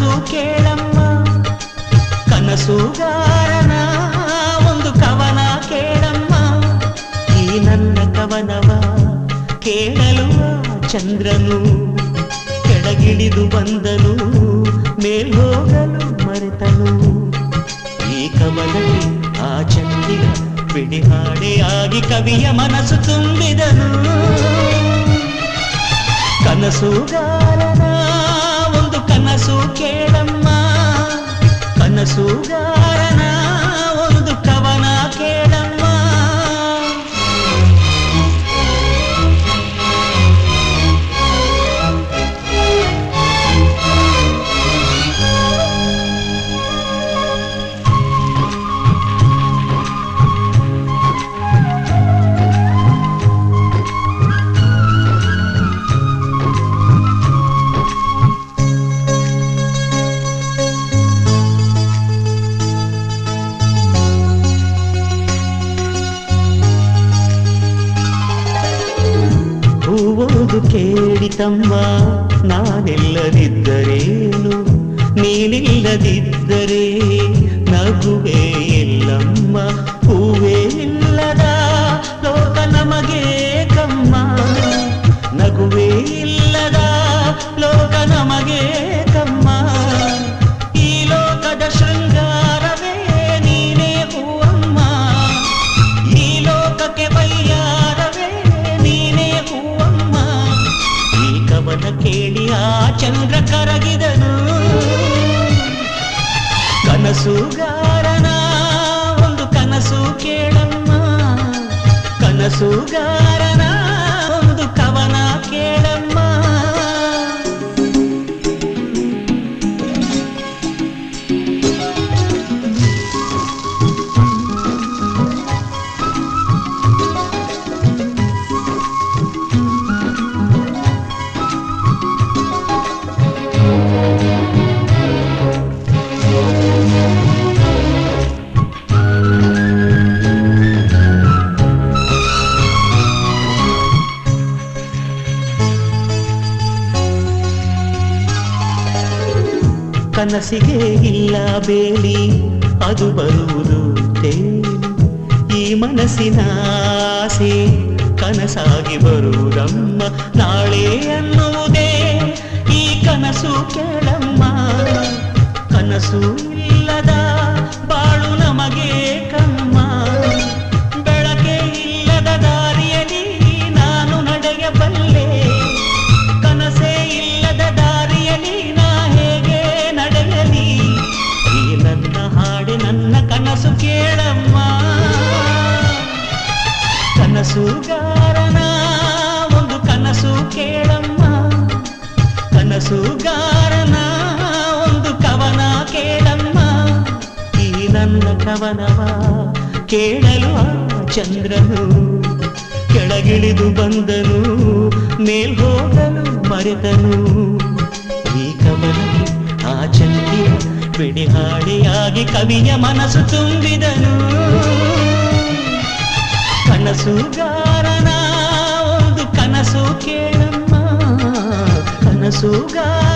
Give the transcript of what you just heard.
ಕನಸು ಕೇಳಮ್ಮ, ಕನಸುಗಾರನ ಒಂದು ಕವನ ಕೇಳಮ್ಮ. ಈ ನನ್ನ ಕವನವ ಕೇಳಲು ಚಂದ್ರನು ಕೆಳಗಿಳಿದು ಬಂದನು, ಮೇಲ್ಹೋಗಲು ಮರೆತನು. ಈ ಕವನಕ್ಕೆ ಆ ಚಂದಿರ ಬಿಡಿಹಾಡೆಯಾಗಿ ಕವಿಯ ಮನಸ್ಸು ತುಂಬಿದನು. ಕನಸುಗಾರನ ಒಂದು ಕನಸು ಕೇಳಮ್ಮ, ಕನಸುಗಾರನ ಒಂದು ಕವನ ಕೇಳಮ್ಮ. ಹೂವೊಂದು ಕೇಳಿತಮ್ಮ, ನಾನಿಲ್ಲದಿದ್ದರೇನು, ನೀನಿಲ್ಲದಿದ್ದರೆ ನಗುವೇ ಇಲ್ಲಮ್ಮ. ಹೂವೇ ಇಲ್ಲದ ಲೋಕ ನಮಗೆ ಕಮ್ಮ, ನಗುವೇ ಇಲ್ಲದ ಲೋಕ ನಮಗೆ ಕಮ್ಮ. ಈ ಲೋಕದ ಶೃಂಗಾರವೇ ನೀನೇ ಹೂವಮ್ಮ, ಈ ಲೋಕಕ್ಕೆ ಬಯ್ಯಾರವೇ ನೀನೇ ಹೂವಮ್ಮ. ಈ ಕವನ ಕೇಳಿ ಆ ಚಂದ್ರ ಕರಗಿದನು. ಕನಸುಗಾರನ ಒಂದು ಕನಸು ಕೇಳಮ್ಮ, ಕನಸುಗಾರನ ಒಂದು ಕವನ ಕೇಳಮ್ಮ. ಕನಸಿಗೆ ಇಲ್ಲ ಬೇಲಿ, ಅದು ಬರುವುದು ತೇಲಿ. ಈ ಮನಸ್ಸಿನ ಆಸೆ ಕನಸಾಗಿ ಬರುವುದಮ್ಮ. ನಾಳೆ ಅನ್ನುವುದೇ ಈ ಕನಸು ಕೇಳಮ್ಮ. ಕನಸು ಇಲ್ಲದ ಬಾಳು ನಮಗೆ ಕಮ್ಮ. ಬೆಳಕೆ ಇಲ್ಲದ ದಾರಿಯಲ್ಲಿ ನಾನು ನಡೆಯಬಲ್ಲೆ, ಕನಸೇ ಇಲ್ಲದ ದಾರಿಯಲ್ಲಿ ನಾ ಹೇಗೆ ನಡೆಯಲಿ. ಈ ನನ್ನ ಹಾಡೆ ನನ್ನ ಕನಸು ಕೇಳಮ್ಮ. ಕನಸುಗಾರನ ಒಂದು ಕನಸು ಕೇಳಮ್ಮ, ಕನಸುಗಾರನ ಒಂದು ಕವನ ಕೇಳಮ್ಮ. ಈ ನನ್ನ ಕವನವ ಕೇಳಲು ಆ ಚಂದ್ರನು ಕೆಳಗಿಳಿದು ಬಂದನು, ಮೇಲ್ಹೋಗಲು ಮರೆತನು. ಈ ಕವನಕ್ಕೆ ಆ ಚಂದಿರ ಬಿಡಿಹಾಡೆಯಾಗಿ ಕವಿಯ ಮನಸ್ಸು ತುಂಬಿದನು. ಕನಸುಗಾರನ ಒಂದು ಕನಸು ಕೇಳಮ್ಮ, ಕನಸುಗಾರ